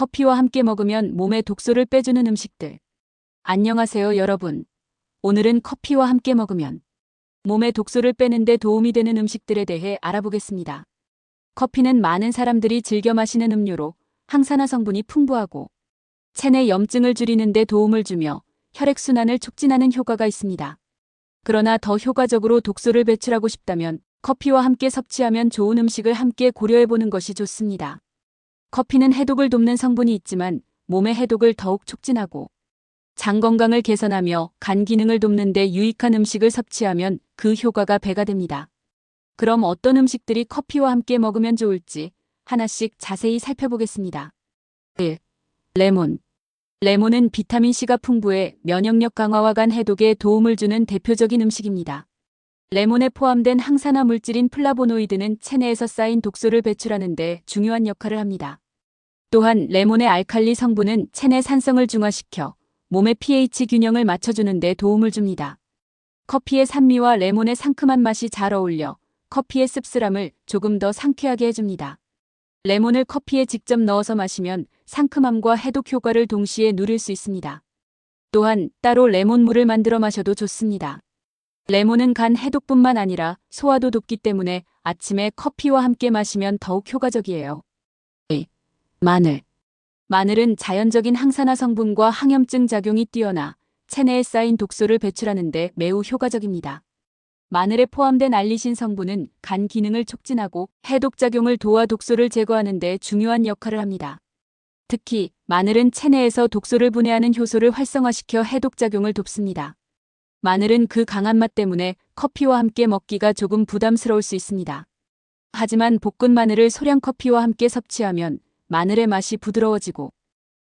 커피와 함께 먹으면 몸에 독소를 빼주는 음식들. 안녕하세요, 여러분. 오늘은 커피와 함께 먹으면 몸에 독소를 빼는 데 도움이 되는 음식들에 대해 알아보겠습니다. 커피는 많은 사람들이 즐겨 마시는 음료로 항산화 성분이 풍부하고 체내 염증을 줄이는 데 도움을 주며 혈액순환을 촉진하는 효과가 있습니다. 그러나 더 효과적으로 독소를 배출하고 싶다면 커피와 함께 섭취하면 좋은 음식을 함께 고려해보는 것이 좋습니다. 커피는 해독을 돕는 성분이 있지만 몸의 해독을 더욱 촉진하고 장 건강을 개선하며 간 기능을 돕는 데 유익한 음식을 섭취하면 그 효과가 배가 됩니다. 그럼 어떤 음식들이 커피와 함께 먹으면 좋을지 하나씩 자세히 살펴보겠습니다. 1. 레몬. 레몬은 비타민C가 풍부해 면역력 강화와 간 해독에 도움을 주는 대표적인 음식입니다. 레몬에 포함된 항산화 물질인 플라보노이드는 체내에서 쌓인 독소를 배출하는 데 중요한 역할을 합니다. 또한 레몬의 알칼리 성분은 체내 산성을 중화시켜 몸의 pH 균형을 맞춰주는 데 도움을 줍니다. 커피의 산미와 레몬의 상큼한 맛이 잘 어울려 커피의 씁쓸함을 조금 더 상쾌하게 해줍니다. 레몬을 커피에 직접 넣어서 마시면 상큼함과 해독 효과를 동시에 누릴 수 있습니다. 또한 따로 레몬물을 만들어 마셔도 좋습니다. 레몬은 간 해독뿐만 아니라 소화도 돕기 때문에 아침에 커피와 함께 마시면 더욱 효과적이에요. 2. 마늘. 마늘은 자연적인 항산화 성분과 항염증 작용이 뛰어나 체내에 쌓인 독소를 배출하는 데 매우 효과적입니다. 마늘에 포함된 알리신 성분은 간 기능을 촉진하고 해독 작용을 도와 독소를 제거하는 데 중요한 역할을 합니다. 특히 마늘은 체내에서 독소를 분해하는 효소를 활성화시켜 해독 작용을 돕습니다. 마늘은 그 강한 맛 때문에 커피와 함께 먹기가 조금 부담스러울 수 있습니다. 하지만 볶은 마늘을 소량 커피와 함께 섭취하면 마늘의 맛이 부드러워지고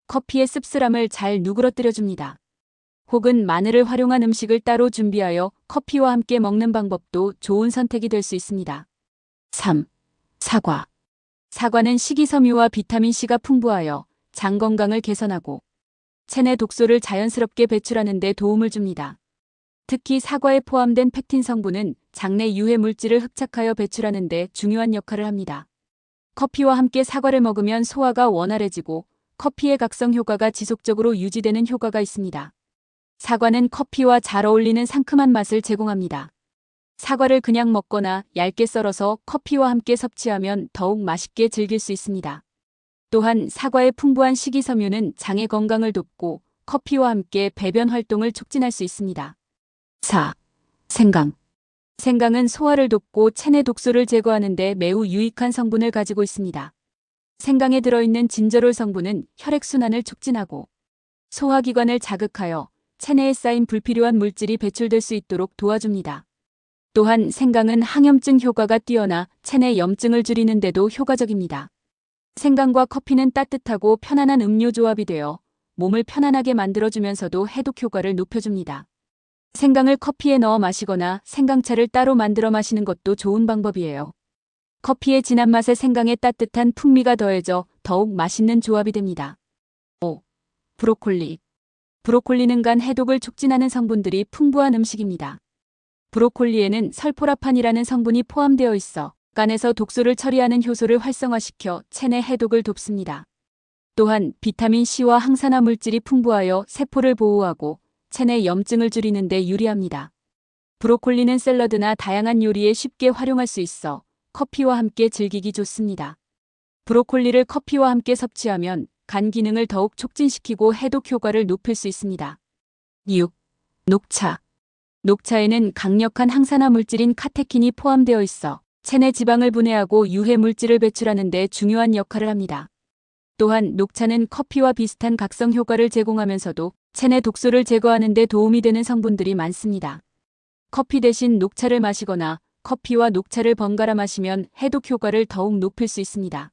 커피의 씁쓸함을 잘 누그러뜨려줍니다. 혹은 마늘을 활용한 음식을 따로 준비하여 커피와 함께 먹는 방법도 좋은 선택이 될 수 있습니다. 3. 사과. 사과는 식이섬유와 비타민C가 풍부하여 장 건강을 개선하고 체내 독소를 자연스럽게 배출하는 데 도움을 줍니다. 특히 사과에 포함된 펙틴 성분은 장내 유해 물질을 흡착하여 배출하는 데 중요한 역할을 합니다. 커피와 함께 사과를 먹으면 소화가 원활해지고 커피의 각성 효과가 지속적으로 유지되는 효과가 있습니다. 사과는 커피와 잘 어울리는 상큼한 맛을 제공합니다. 사과를 그냥 먹거나 얇게 썰어서 커피와 함께 섭취하면 더욱 맛있게 즐길 수 있습니다. 또한 사과의 풍부한 식이섬유는 장의 건강을 돕고 커피와 함께 배변 활동을 촉진할 수 있습니다. 4. 생강. 생강은 소화를 돕고 체내 독소를 제거하는 데 매우 유익한 성분을 가지고 있습니다. 생강에 들어있는 진저롤 성분은 혈액순환을 촉진하고 소화기관을 자극하여 체내에 쌓인 불필요한 물질이 배출될 수 있도록 도와줍니다. 또한 생강은 항염증 효과가 뛰어나 체내 염증을 줄이는 데도 효과적입니다. 생강과 커피는 따뜻하고 편안한 음료 조합이 되어 몸을 편안하게 만들어주면서도 해독 효과를 높여줍니다. 생강을 커피에 넣어 마시거나 생강차를 따로 만들어 마시는 것도 좋은 방법이에요. 커피의 진한 맛에 생강의 따뜻한 풍미가 더해져 더욱 맛있는 조합이 됩니다. 5. 브로콜리. 브로콜리는 간 해독을 촉진하는 성분들이 풍부한 음식입니다. 브로콜리에는 설포라판이라는 성분이 포함되어 있어 간에서 독소를 처리하는 효소를 활성화시켜 체내 해독을 돕습니다. 또한 비타민C와 항산화 물질이 풍부하여 세포를 보호하고 체내 염증을 줄이는 데 유리합니다. 브로콜리는 샐러드나 다양한 요리에 쉽게 활용할 수 있어 커피와 함께 즐기기 좋습니다. 브로콜리를 커피와 함께 섭취하면 간 기능을 더욱 촉진시키고 해독 효과를 높일 수 있습니다. 6. 녹차. 녹차에는 강력한 항산화 물질인 카테킨이 포함되어 있어 체내 지방을 분해하고 유해 물질을 배출하는 데 중요한 역할을 합니다. 또한 녹차는 커피와 비슷한 각성 효과를 제공하면서도 체내 독소를 제거하는 데 도움이 되는 성분들이 많습니다. 커피 대신 녹차를 마시거나 커피와 녹차를 번갈아 마시면 해독 효과를 더욱 높일 수 있습니다.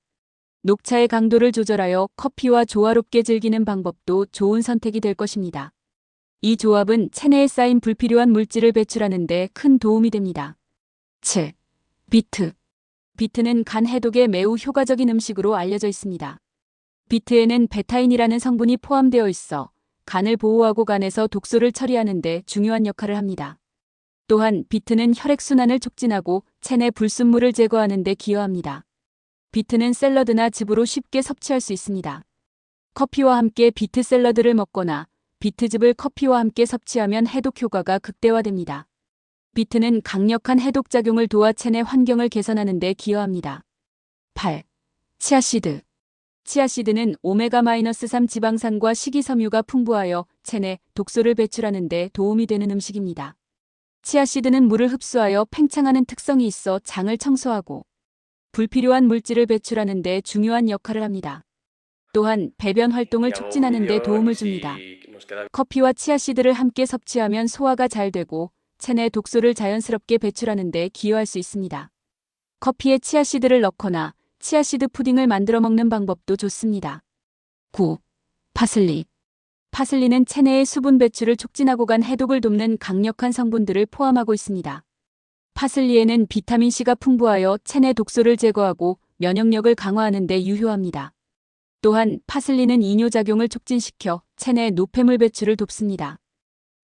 녹차의 강도를 조절하여 커피와 조화롭게 즐기는 방법도 좋은 선택이 될 것입니다. 이 조합은 체내에 쌓인 불필요한 물질을 배출하는 데 큰 도움이 됩니다. 7. 비트. 비트는 간 해독에 매우 효과적인 음식으로 알려져 있습니다. 비트에는 베타인이라는 성분이 포함되어 있어 간을 보호하고 간에서 독소를 처리하는 데 중요한 역할을 합니다. 또한 비트는 혈액순환을 촉진하고 체내 불순물을 제거하는 데 기여합니다. 비트는 샐러드나 즙으로 쉽게 섭취할 수 있습니다. 커피와 함께 비트 샐러드를 먹거나 비트즙을 커피와 함께 섭취하면 해독 효과가 극대화됩니다. 비트는 강력한 해독 작용을 도와 체내 환경을 개선하는 데 기여합니다. 8. 치아씨드. 치아씨드는 오메가-3 지방산과 식이섬유가 풍부하여 체내 독소를 배출하는 데 도움이 되는 음식입니다. 치아씨드는 물을 흡수하여 팽창하는 특성이 있어 장을 청소하고 불필요한 물질을 배출하는 데 중요한 역할을 합니다. 또한 배변 활동을 촉진하는 데 도움을 줍니다. 커피와 치아씨드를 함께 섭취하면 소화가 잘 되고 체내 독소를 자연스럽게 배출하는 데 기여할 수 있습니다. 커피에 치아씨드를 넣거나 치아씨드 푸딩을 만들어 먹는 방법도 좋습니다. 9. 파슬리. 파슬리는 체내의 수분 배출을 촉진하고 간 해독을 돕는 강력한 성분들을 포함하고 있습니다. 파슬리에는 비타민C가 풍부하여 체내 독소를 제거하고 면역력을 강화하는 데 유효합니다. 또한 파슬리는 이뇨작용을 촉진시켜 체내 노폐물 배출을 돕습니다.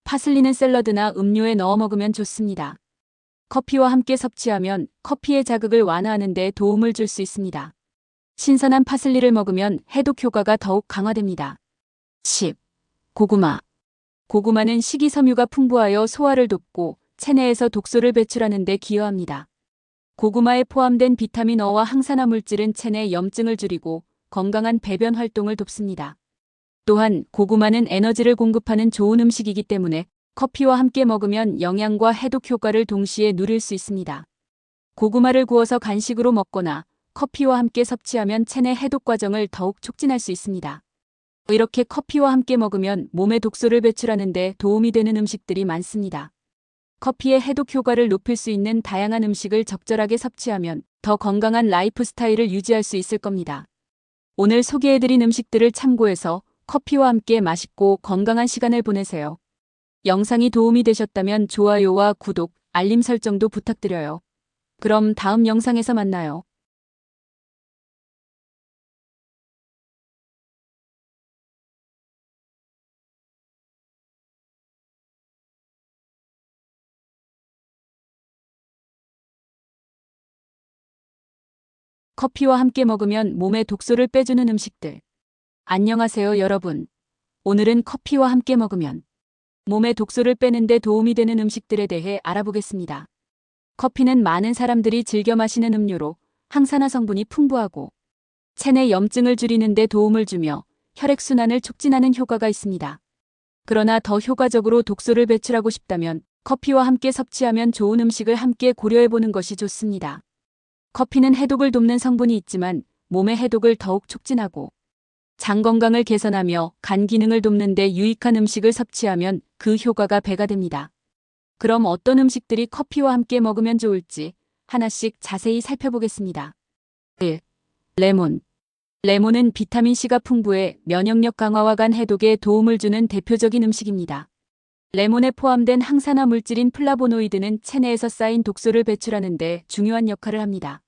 파슬리는 샐러드나 음료에 넣어 먹으면 좋습니다. 커피와 함께 섭취하면 커피의 자극을 완화하는 데 도움을 줄 수 있습니다. 신선한 파슬리를 먹으면 해독 효과가 더욱 강화됩니다. 10. 고구마. 고구마는 식이섬유가 풍부하여 소화를 돕고 체내에서 독소를 배출하는 데 기여합니다. 고구마에 포함된 비타민 O와 항산화 물질은 체내 염증을 줄이고 건강한 배변 활동을 돕습니다. 또한 고구마는 에너지를 공급하는 좋은 음식이기 때문에 커피와 함께 먹으면 영양과 해독 효과를 동시에 누릴 수 있습니다. 고구마를 구워서 간식으로 먹거나 커피와 함께 섭취하면 체내 해독 과정을 더욱 촉진할 수 있습니다. 이렇게 커피와 함께 먹으면 몸에 독소를 배출하는 데 도움이 되는 음식들이 많습니다. 커피의 해독 효과를 높일 수 있는 다양한 음식을 적절하게 섭취하면 더 건강한 라이프 스타일을 유지할 수 있을 겁니다. 오늘 소개해드린 음식들을 참고해서 커피와 함께 맛있고 건강한 시간을 보내세요. 영상이 도움이 되셨다면 좋아요와 구독, 알림 설정도 부탁드려요. 그럼 다음 영상에서 만나요. 커피와 함께 먹으면 몸에 독소를 빼주는 음식들. 안녕하세요, 여러분. 오늘은 커피와 함께 먹으면 몸에 독소를 빼는 데 도움이 되는 음식들에 대해 알아보겠습니다. 커피는 많은 사람들이 즐겨 마시는 음료로 항산화 성분이 풍부하고 체내 염증을 줄이는 데 도움을 주며 혈액순환을 촉진하는 효과가 있습니다. 그러나 더 효과적으로 독소를 배출하고 싶다면 커피와 함께 섭취하면 좋은 음식을 함께 고려해보는 것이 좋습니다. 커피는 해독을 돕는 성분이 있지만 몸의 해독을 더욱 촉진하고 장 건강을 개선하며 간 기능을 돕는 데 유익한 음식을 섭취하면 그 효과가 배가 됩니다. 그럼 어떤 음식들이 커피와 함께 먹으면 좋을지 하나씩 자세히 살펴보겠습니다. 1. 레몬. 레몬은 비타민C가 풍부해 면역력 강화와 간 해독에 도움을 주는 대표적인 음식입니다. 레몬에 포함된 항산화 물질인 플라보노이드는 체내에서 쌓인 독소를 배출하는 데 중요한 역할을 합니다.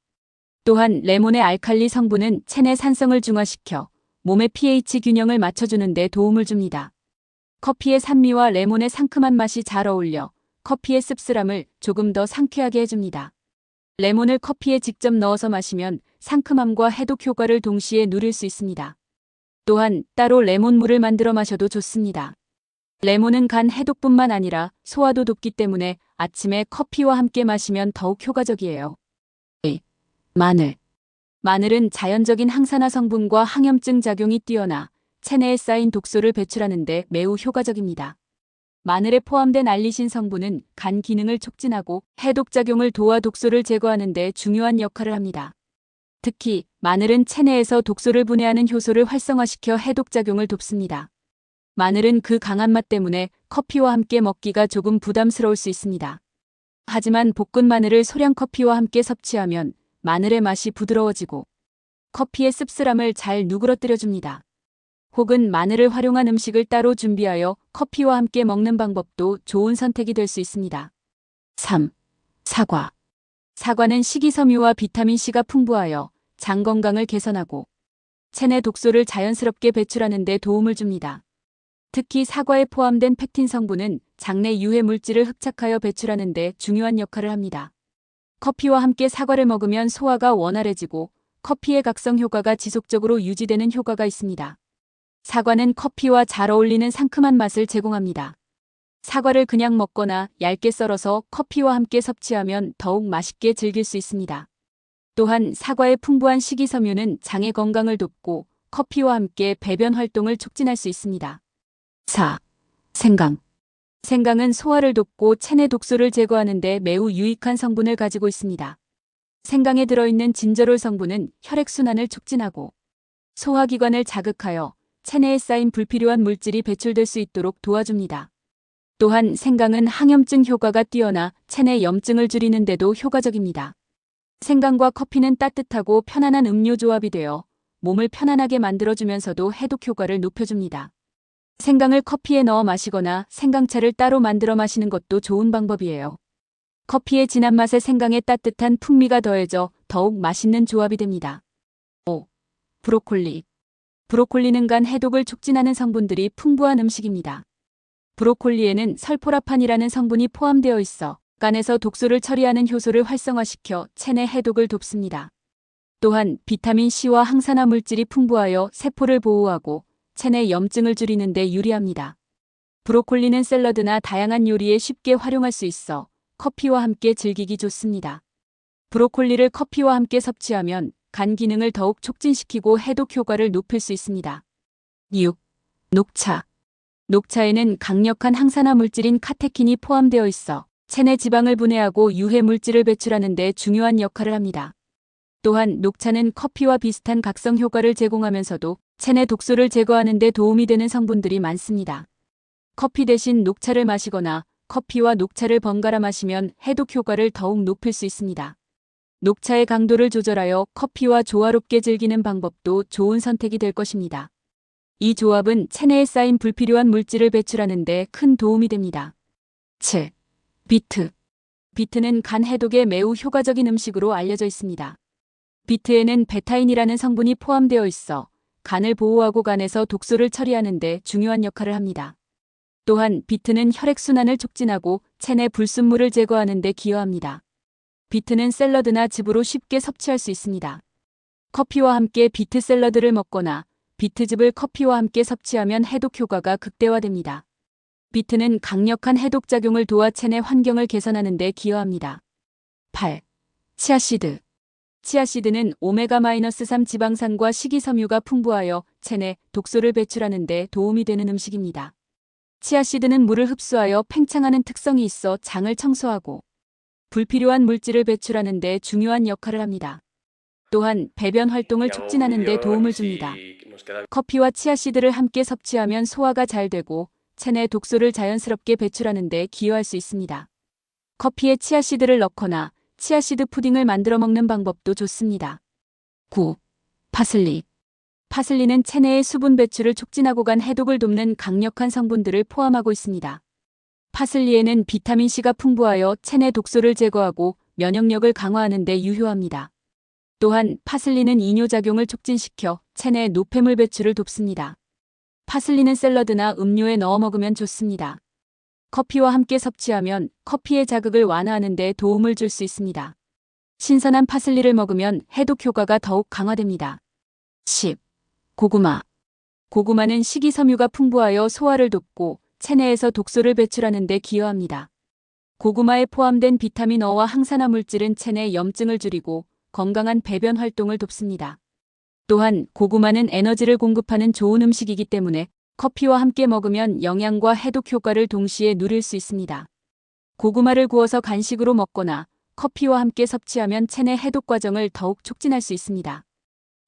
또한 레몬의 알칼리 성분은 체내 산성을 중화시켜 몸의 pH 균형을 맞춰주는 데 도움을 줍니다. 커피의 산미와 레몬의 상큼한 맛이 잘 어울려 커피의 씁쓸함을 조금 더 상쾌하게 해줍니다. 레몬을 커피에 직접 넣어서 마시면 상큼함과 해독 효과를 동시에 누릴 수 있습니다. 또한 따로 레몬물을 만들어 마셔도 좋습니다. 레몬은 간 해독뿐만 아니라 소화도 돕기 때문에 아침에 커피와 함께 마시면 더욱 효과적이에요. 2. 마늘. 마늘은 자연적인 항산화 성분과 항염증 작용이 뛰어나 체내에 쌓인 독소를 배출하는 데 매우 효과적입니다. 마늘에 포함된 알리신 성분은 간 기능을 촉진하고 해독 작용을 도와 독소를 제거하는 데 중요한 역할을 합니다. 특히 마늘은 체내에서 독소를 분해하는 효소를 활성화시켜 해독 작용을 돕습니다. 마늘은 그 강한 맛 때문에 커피와 함께 먹기가 조금 부담스러울 수 있습니다. 하지만 볶은 마늘을 소량 커피와 함께 섭취하면 마늘의 맛이 부드러워지고 커피의 씁쓸함을 잘 누그러뜨려줍니다. 혹은 마늘을 활용한 음식을 따로 준비하여 커피와 함께 먹는 방법도 좋은 선택이 될 수 있습니다. 3. 사과. 사과는 식이섬유와 비타민C가 풍부하여 장 건강을 개선하고 체내 독소를 자연스럽게 배출하는 데 도움을 줍니다. 특히 사과에 포함된 펙틴 성분은 장내 유해 물질을 흡착하여 배출하는 데 중요한 역할을 합니다. 커피와 함께 사과를 먹으면 소화가 원활해지고 커피의 각성 효과가 지속적으로 유지되는 효과가 있습니다. 사과는 커피와 잘 어울리는 상큼한 맛을 제공합니다. 사과를 그냥 먹거나 얇게 썰어서 커피와 함께 섭취하면 더욱 맛있게 즐길 수 있습니다. 또한 사과의 풍부한 식이섬유는 장의 건강을 돕고 커피와 함께 배변 활동을 촉진할 수 있습니다. 4. 생강. 생강은 소화를 돕고 체내 독소를 제거하는 데 매우 유익한 성분을 가지고 있습니다. 생강에 들어있는 진저롤 성분은 혈액순환을 촉진하고 소화기관을 자극하여 체내에 쌓인 불필요한 물질이 배출될 수 있도록 도와줍니다. 또한 생강은 항염증 효과가 뛰어나 체내 염증을 줄이는 데도 효과적입니다. 생강과 커피는 따뜻하고 편안한 음료 조합이 되어 몸을 편안하게 만들어주면서도 해독 효과를 높여줍니다. 생강을 커피에 넣어 마시거나 생강차를 따로 만들어 마시는 것도 좋은 방법이에요. 커피의 진한 맛에 생강의 따뜻한 풍미가 더해져 더욱 맛있는 조합이 됩니다. 5. 브로콜리. 브로콜리는 간 해독을 촉진하는 성분들이 풍부한 음식입니다. 브로콜리에는 설포라판이라는 성분이 포함되어 있어 간에서 독소를 처리하는 효소를 활성화시켜 체내 해독을 돕습니다. 또한 비타민 C와 항산화 물질이 풍부하여 세포를 보호하고 체내 염증을 줄이는 데 유리합니다. 브로콜리는 샐러드나 다양한 요리에 쉽게 활용할 수 있어 커피와 함께 즐기기 좋습니다. 브로콜리를 커피와 함께 섭취하면 간 기능을 더욱 촉진시키고 해독 효과를 높일 수 있습니다. 6. 녹차. 녹차에는 강력한 항산화 물질인 카테킨이 포함되어 있어 체내 지방을 분해하고 유해 물질을 배출하는 데 중요한 역할을 합니다. 또한 녹차는 커피와 비슷한 각성 효과를 제공하면서도 체내 독소를 제거하는 데 도움이 되는 성분들이 많습니다. 커피 대신 녹차를 마시거나 커피와 녹차를 번갈아 마시면 해독 효과를 더욱 높일 수 있습니다. 녹차의 강도를 조절하여 커피와 조화롭게 즐기는 방법도 좋은 선택이 될 것입니다. 이 조합은 체내에 쌓인 불필요한 물질을 배출하는 데 큰 도움이 됩니다. 7. 비트. 비트는 간 해독에 매우 효과적인 음식으로 알려져 있습니다. 비트에는 베타인이라는 성분이 포함되어 있어 간을 보호하고 간에서 독소를 처리하는 데 중요한 역할을 합니다. 또한 비트는 혈액순환을 촉진하고 체내 불순물을 제거하는 데 기여합니다. 비트는 샐러드나 즙으로 쉽게 섭취할 수 있습니다. 커피와 함께 비트 샐러드를 먹거나 비트즙을 커피와 함께 섭취하면 해독 효과가 극대화됩니다. 비트는 강력한 해독 작용을 도와 체내 환경을 개선하는 데 기여합니다. 8. 치아씨드. 치아씨드는 오메가-3 지방산과 식이섬유가 풍부하여 체내 독소를 배출하는 데 도움이 되는 음식입니다. 치아씨드는 물을 흡수하여 팽창하는 특성이 있어 장을 청소하고 불필요한 물질을 배출하는 데 중요한 역할을 합니다. 또한 배변 활동을 촉진하는 데 도움을 줍니다. 커피와 치아씨드를 함께 섭취하면 소화가 잘 되고 체내 독소를 자연스럽게 배출하는 데 기여할 수 있습니다. 커피에 치아씨드를 넣거나 치아씨드 푸딩을 만들어 먹는 방법도 좋습니다. 9. 파슬리. 파슬리는 체내의 수분 배출을 촉진하고 간 해독을 돕는 강력한 성분들을 포함하고 있습니다. 파슬리에는 비타민C가 풍부하여 체내 독소를 제거하고 면역력을 강화하는 데 유효합니다. 또한 파슬리는 이뇨작용을 촉진시켜 체내 노폐물 배출을 돕습니다. 파슬리는 샐러드나 음료에 넣어 먹으면 좋습니다. 커피와 함께 섭취하면 커피의 자극을 완화하는 데 도움을 줄 수 있습니다. 신선한 파슬리를 먹으면 해독 효과가 더욱 강화됩니다. 10. 고구마. 고구마는 식이섬유가 풍부하여 소화를 돕고 체내에서 독소를 배출하는 데 기여합니다. 고구마에 포함된 비타민 O와 항산화 물질은 체내 염증을 줄이고 건강한 배변 활동을 돕습니다. 또한 고구마는 에너지를 공급하는 좋은 음식이기 때문에 커피와 함께 먹으면 영양과 해독 효과를 동시에 누릴 수 있습니다. 고구마를 구워서 간식으로 먹거나 커피와 함께 섭취하면 체내 해독 과정을 더욱 촉진할 수 있습니다.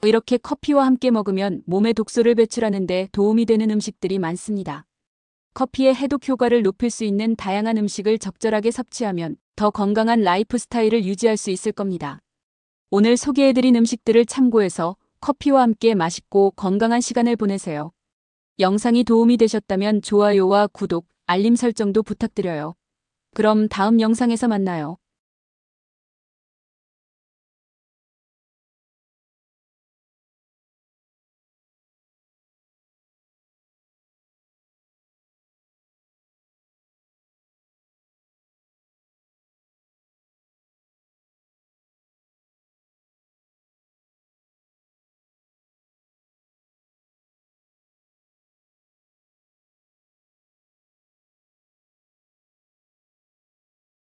이렇게 커피와 함께 먹으면 몸에 독소를 배출하는 데 도움이 되는 음식들이 많습니다. 커피의 해독 효과를 높일 수 있는 다양한 음식을 적절하게 섭취하면 더 건강한 라이프 스타일을 유지할 수 있을 겁니다. 오늘 소개해드린 음식들을 참고해서 커피와 함께 맛있고 건강한 시간을 보내세요. 영상이 도움이 되셨다면 좋아요와 구독, 알림 설정도 부탁드려요. 그럼 다음 영상에서 만나요.